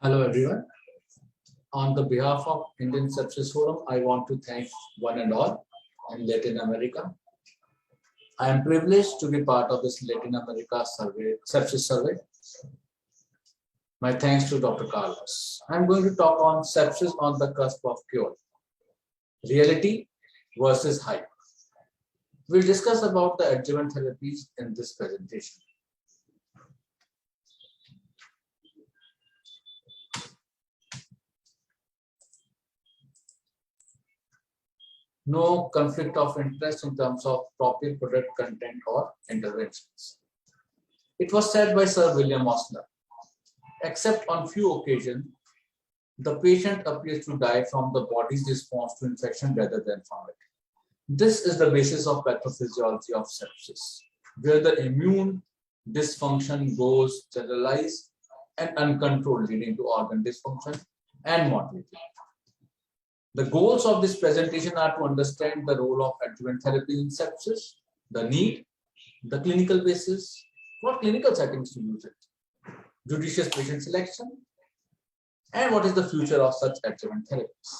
Hello everyone. On the behalf of Indian Sepsis Forum, I want to thank one and all in Latin America. I am privileged to be part of this Latin America sepsis survey. My thanks to Dr. Carlos. I'm going to talk on sepsis on the cusp of cure. Reality versus hype. We'll discuss about the adjuvant therapies in this presentation. No conflict of interest in terms of topic, product, content, or interventions. It was said by Sir William Osler, except on few occasions, the patient appears to die from the body's response to infection rather than from it. This is the basis of pathophysiology of sepsis, where the immune dysfunction goes generalized and uncontrolled, leading to organ dysfunction and mortality. The goals of this presentation are to understand the role of adjuvant therapy in sepsis, the need, the clinical basis, what clinical settings to use it, judicious patient selection, and what is the future of such adjuvant therapies.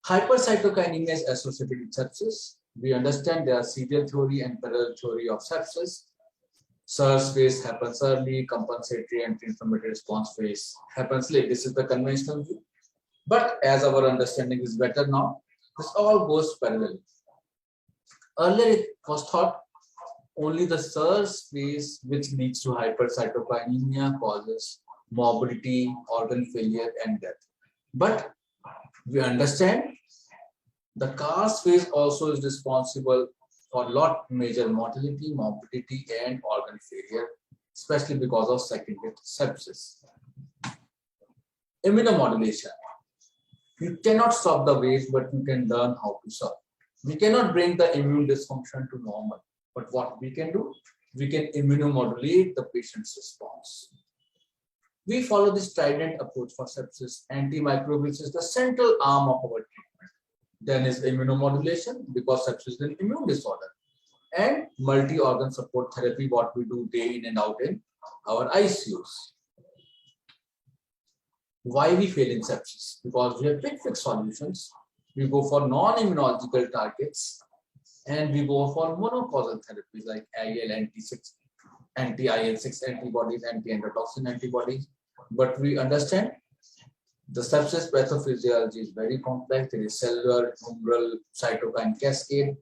Hypercytokinemia is associated with sepsis. We understand there are serial theory and parallel theory of sepsis. SIRS phase happens early, compensatory anti-inflammatory response phase happens late. This is the conventional view. But as our understanding is better now, this all goes parallel. Earlier it was thought only the SIRS phase, which leads to hypercytokinemia, causes morbidity, organ failure, and death. But we understand the CARS phase also is responsible for lot major mortality, morbidity, and organ failure, especially because of secondary sepsis. Immunomodulation. You cannot stop the waves, but you can learn how to stop. We cannot bring the immune dysfunction to normal, but what we can do, we can immunomodulate the patient's response. We follow this trident approach for sepsis. Antimicrobials is the central arm of our treatment. Then is immunomodulation, because sepsis is an immune disorder. And multi-organ support therapy, what we do day in and out in our ICUs. Why we fail in sepsis? Because we have quick fix solutions. We go for non-immunological targets and we go for monocausal therapies like IL-6, anti-IL-6 antibodies, anti-endotoxin antibodies. But we understand the sepsis pathophysiology is very complex. There is cellular, humoral, cytokine cascade.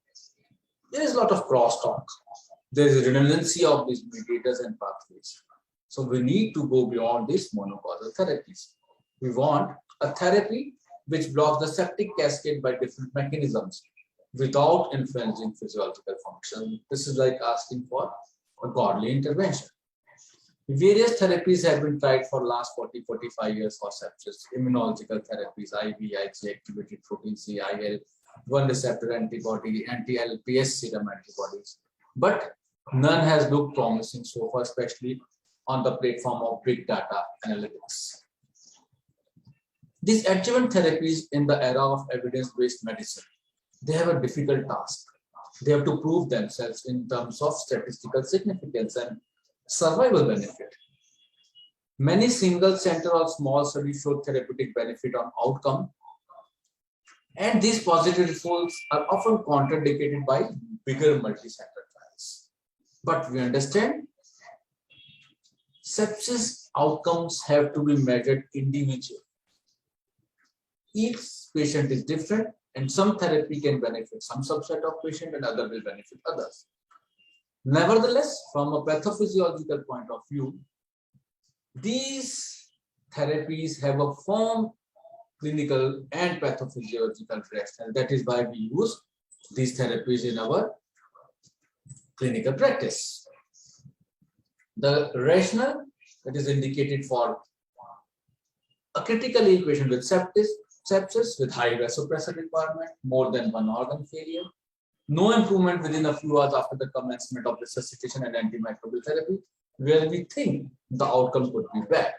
There is a lot of crosstalk. There is a redundancy of these mediators and pathways. So we need to go beyond these monocausal therapies. We want a therapy which blocks the septic cascade by different mechanisms without influencing physiological function. This is like asking for a godly intervention. Various therapies have been tried for last 40-45 years for sepsis. Immunological therapies, IVIG, activated protein C, IL-1 receptor antibody, anti-LPS serum antibodies. But none has looked promising so far, especially on the platform of big data analytics. These adjuvant therapies in the era of evidence-based medicine, they have a difficult task. They have to prove themselves in terms of statistical significance and survival benefit. Many single center or small studies show therapeutic benefit on outcome, and these positive results are often contradicted by bigger multi-center trials. But we understand sepsis outcomes have to be measured individually. Each patient is different, and some therapy can benefit some subset of patient and other will benefit others. Nevertheless, from a pathophysiological point of view, these therapies have a firm clinical and pathophysiological rationale. That is why we use these therapies in our clinical practice. The rationale that is indicated for a critical ill patient with sepsis with high vasopressor requirement, more than one organ failure, no improvement within a few hours after the commencement of resuscitation and antimicrobial therapy, where we think the outcome could be bad.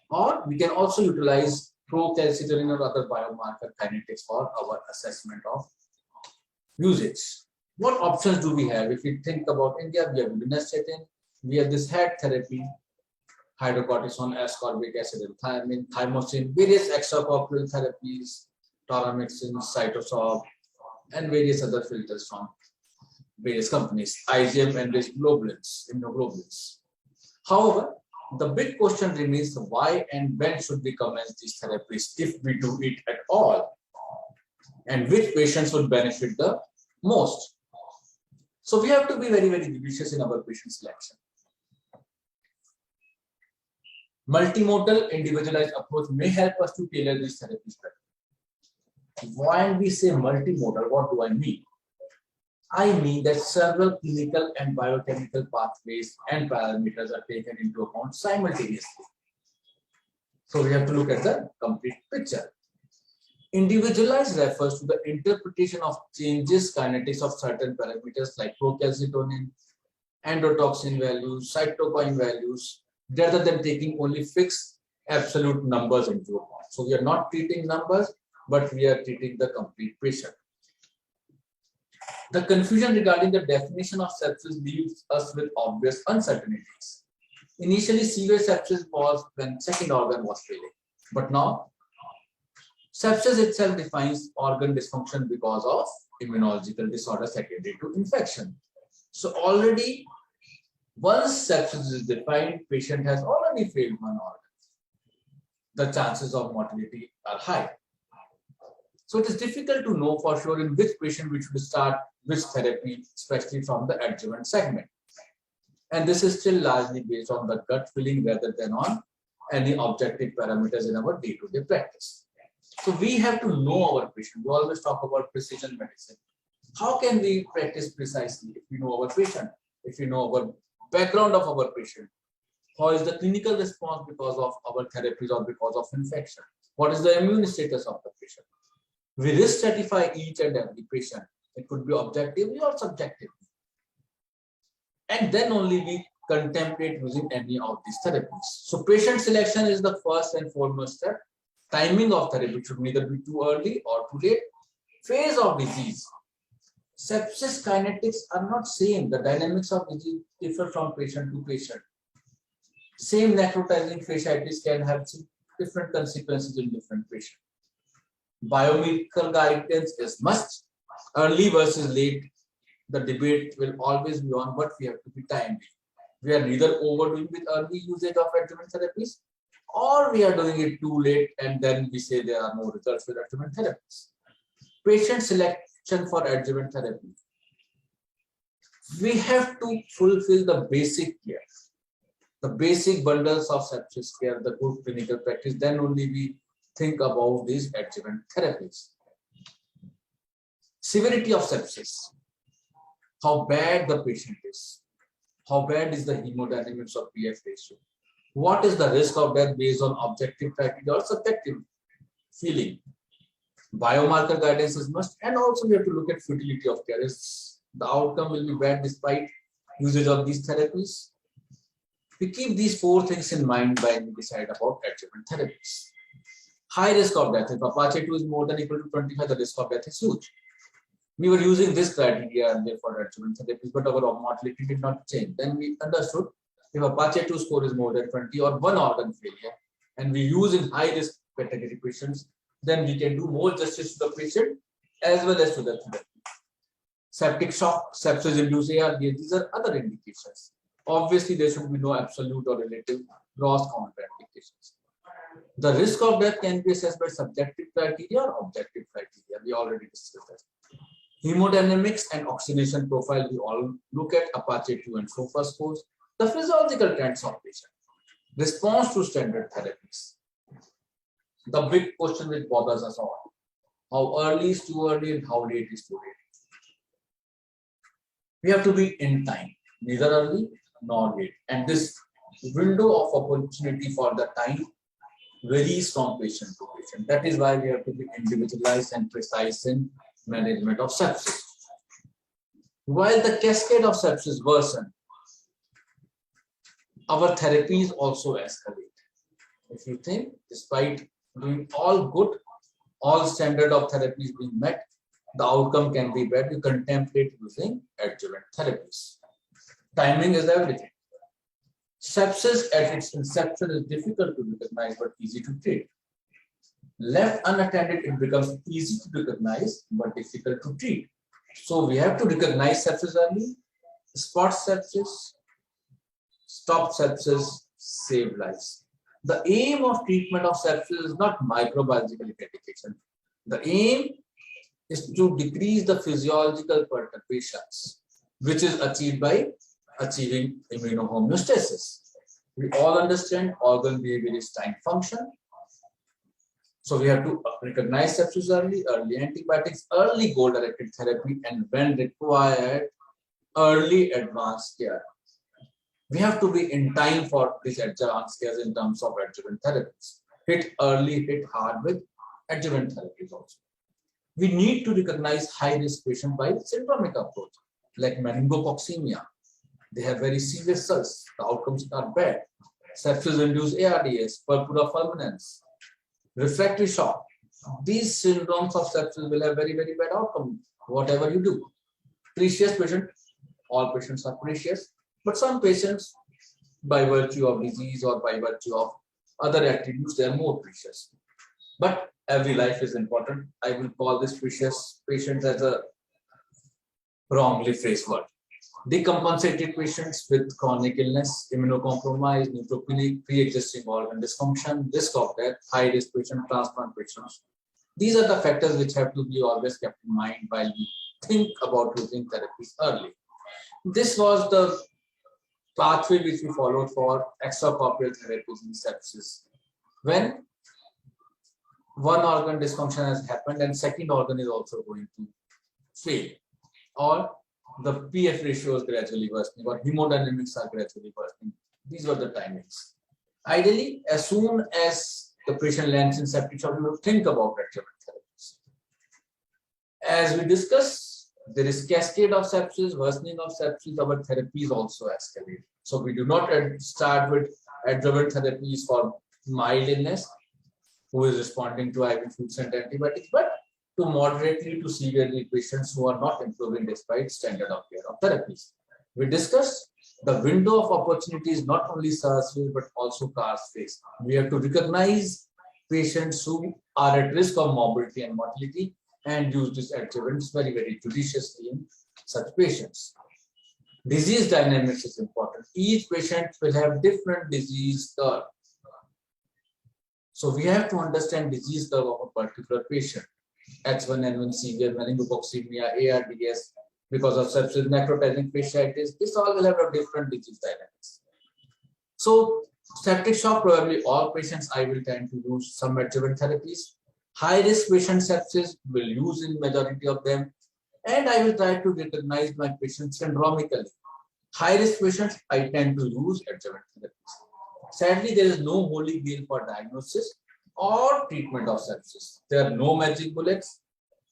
Or we can also utilize procalcitonin or other biomarker kinetics for our assessment of usage. What options do we have? If we think about India, we have lunastatin, we have this HAT therapy, hydrocortisone, ascorbic acid, and thiamine, thymosin, various extracorporeal therapies, taramycin, cytosorb, and various other filters from various companies, IgM enriched globulins, immunoglobulins. However, the big question remains why and when should we commence these therapies if we do it at all, and which patients would benefit the most. So we have to be very, very judicious in our patient selection. Multimodal individualized approach may help us to tailor these therapies better. When we say multimodal, what do I mean? I mean that several clinical and biochemical pathways and parameters are taken into account simultaneously. So we have to look at the complete picture. Individualized refers to the interpretation of changes kinetics of certain parameters like procalcitonin, endotoxin values, cytokine values, rather than taking only fixed absolute numbers into account. So we are not treating numbers, but we are treating the complete patient. The confusion regarding the definition of sepsis leaves us with obvious uncertainties. Initially, severe sepsis was when second organ was failing, but now sepsis itself defines organ dysfunction because of immunological disorder secondary to infection. So already, once sepsis is defined, patient has already failed one organ. The chances of mortality are high. So it is difficult to know for sure in which patient we should start which therapy, especially from the adjuvant segment. And this is still largely based on the gut feeling rather than on any objective parameters in our day-to-day practice. So we have to know our patient. We always talk about precision medicine. How can we practice precisely if we know our patient, if we know our background of our patient? How is the clinical response because of our therapies or because of infection? What is the immune status of the patient? We risk stratify each and every patient. It could be objectively or subjectively. And then only we contemplate using any of these therapies. So patient selection is the first and foremost step. Timing of therapy should neither be too early or too late. Phase of disease. Sepsis kinetics are not same. The dynamics of disease differ from patient to patient. Same necrotizing fasciitis can have different consequences in different patients. Biomedical guidance is must. Early versus late, the debate will always be on, but we have to be timely. We are neither overdoing with early usage of adjuvant therapies, or we are doing it too late and then we say there are no results with adjuvant therapies. Patient selection for adjuvant therapy. We have to fulfill the basic care, the basic bundles of sepsis care, the good clinical practice, then only we think about these adjuvant therapies. Severity of sepsis, how bad the patient is, how bad is the hemodynamics of PF ratio, what is the risk of death based on objective criteria or subjective feeling. Biomarker guidance is must, and also we have to look at futility of care. The outcome will be bad despite usage of these therapies. We keep these four things in mind when we decide about adjuvant therapies. High risk of death. If Apache 2 is more than equal to 25, the risk of death is huge. We were using this criteria earlier for adjuvant therapies, but our mortality did not change. Then we understood if Apache 2 score is more than 20 or one organ failure, and we use in high risk category patients, then we can do more justice to the patient as well as to the therapy. Septic shock, sepsis-induced ARDS, these are other indications. Obviously, there should be no absolute or relative gross contraindications. The risk of death can be assessed by subjective criteria or objective criteria. We already discussed that. Hemodynamics and oxygenation profile, we all look at Apache 2 and SOFA scores. The physiological trends of patient. Response to standard therapies. The big question which bothers us all. How early is too early and how late is too late. We have to be in time, neither early nor late. And this window of opportunity for the time varies from patient to patient. That is why we have to be individualized and precise in management of sepsis. While the cascade of sepsis worsen, our therapies also escalate. If you think, despite doing all good, all standard of therapies being met, the outcome can be bad. You contemplate using adjuvant therapies. Timing is everything. Sepsis at its inception is difficult to recognize but easy to treat. Left unattended, it becomes easy to recognize but difficult to treat. So we have to recognize sepsis early, spot sepsis, stop sepsis, save lives. The aim of treatment of sepsis is not microbiological eradication. The aim is to decrease the physiological perturbations, which is achieved by achieving immunohomeostasis. We all understand organ behavior is time function. So we have to recognize sepsis early, early antibiotics, early goal-directed therapy, and when required, early advanced care. We have to be in time for these advanced care in terms of adjuvant therapies. Hit early, hit hard with adjuvant therapies also. We need to recognize high-risk patients by syndromic approach, like meningococcemia. They have very serious cells. The outcomes are bad. Sepsis-induced ARDS, purpura fulminans, refractory shock. These syndromes of sepsis will have very, very bad outcome, whatever you do. Precious patient, all patients are precious, but some patients, by virtue of disease or by virtue of other attributes, they are more precious. But every life is important. I will call this precious patient as a wrongly phrased word. Decompensated patients with chronic illness, immunocompromised, neutropenic, pre-existing organ dysfunction, risk of death, high-risk patient, transplant patients. These are the factors which have to be always kept in mind while we think about using therapies early. This was the pathway which we followed for extracorporeal therapies in sepsis. When one organ dysfunction has happened and second organ is also going to fail, or the PF ratio is gradually worsening, or hemodynamics are gradually worsening. These were the timings. Ideally, as soon as the patient lands in septic shock, we will think about adjuvant therapies. As we discussed, there is cascade of sepsis, worsening of sepsis, our therapies also escalate. So we do not start with adjuvant therapies for mild illness, who is responding to IV fluids and antibiotics, but to moderately to severely patients who are not improving despite standard of care of therapies. We discussed the window of opportunity is not only SARS phase but also CARS phase. We have to recognize patients who are at risk of morbidity and mortality and use these adjuvants very, very judiciously in such patients. Disease dynamics is important. Each patient will have different disease curve. So we have to understand disease curve of a particular patient. H1N1 severe meningococcemia, ARDS, because of sepsis, necrotizing fasciitis, this all will have a different disease dynamics. So septic shock, probably all patients I will tend to use some adjuvant therapies. High risk patient sepsis will use in majority of them, and I will try to recognize my patients syndromically. High risk patients I tend to use adjuvant therapies. Sadly, there is no holy grail for diagnosis or treatment of sepsis. There are no magic bullets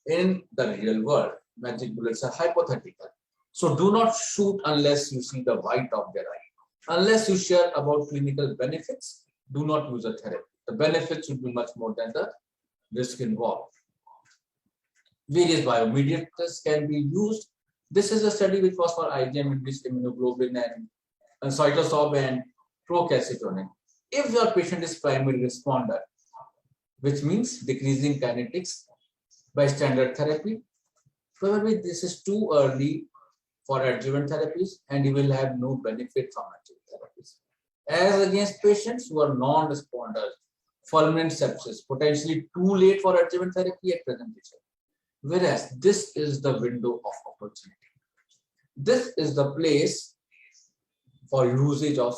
in the real world. Magic bullets are hypothetical. So do not shoot unless you see the white of their eye. Unless you share about clinical benefits, do not use a therapy. The benefits should be much more than the risk involved. Various biomediators can be used. This is a study which was for IgM-induced immunoglobulin and cytosol and procalcitonin. If your patient is primary responder, which means decreasing kinetics by standard therapy, probably this is too early for adjuvant therapies and you will have no benefit from adjuvant therapies. As against patients who are non-responders, fulminant sepsis, potentially too late for adjuvant therapy at presentation. Whereas this is the window of opportunity. This is the place for usage of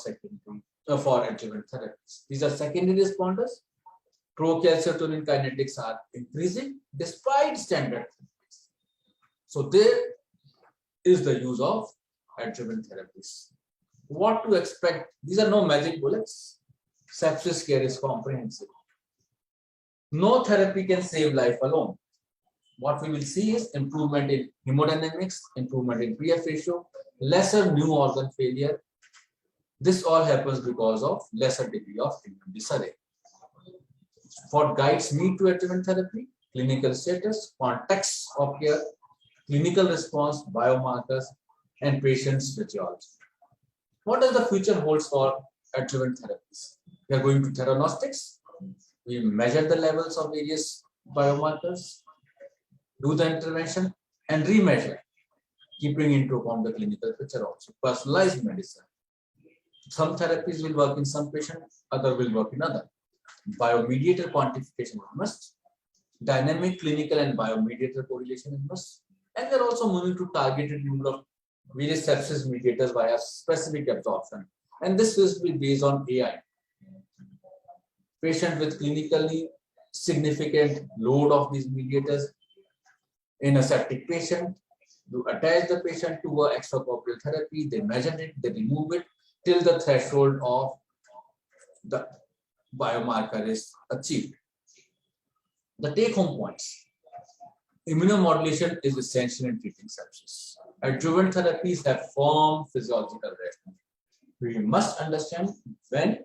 for adjuvant therapies. These are secondary responders. Procalcitonin kinetics are increasing despite standard therapies. So there is the use of adjuvant therapies. What to expect? These are no magic bullets. Sepsis care is comprehensive. No therapy can save life alone. What we will see is improvement in hemodynamics, improvement in PF ratio, lesser new organ failure. This all happens because of lesser degree of immune disarray. What guides me to adjuvant therapy? Clinical status, context of care, clinical response, biomarkers, and patient's physiology. What does the future holds for adjuvant therapies? We are going to theranostics. We measure the levels of various biomarkers, do the intervention, and remeasure, keeping into account the clinical picture also. Personalized medicine. Some therapies will work in some patients, other will work in other. Biomediator quantification is must. Dynamic clinical and biomediator correlation is must. And they're also moving to targeted rule of various sepsis mediators via specific absorption. And this will be based on AI. Patient with clinically significant load of these mediators in a septic patient, you attach the patient to an extracorporeal therapy, they measure it, they remove it till the threshold of the biomarker is achieved. The take-home points. Immunomodulation is essential in treating sepsis. Adjuvant therapies have firm physiological rationale. We must understand when,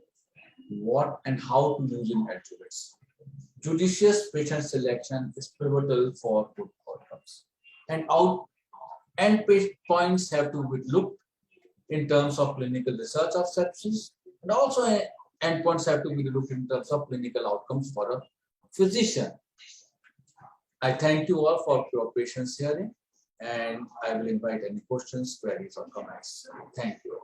what, and how to use in adjuvants. Judicious patient selection is pivotal for good outcomes. And end points have to be looked in terms of clinical research of sepsis, and also endpoints have to be looked in terms of clinical outcomes for a physician. I thank you all for your patience hearing, and I will invite any questions, queries, or comments. Thank you.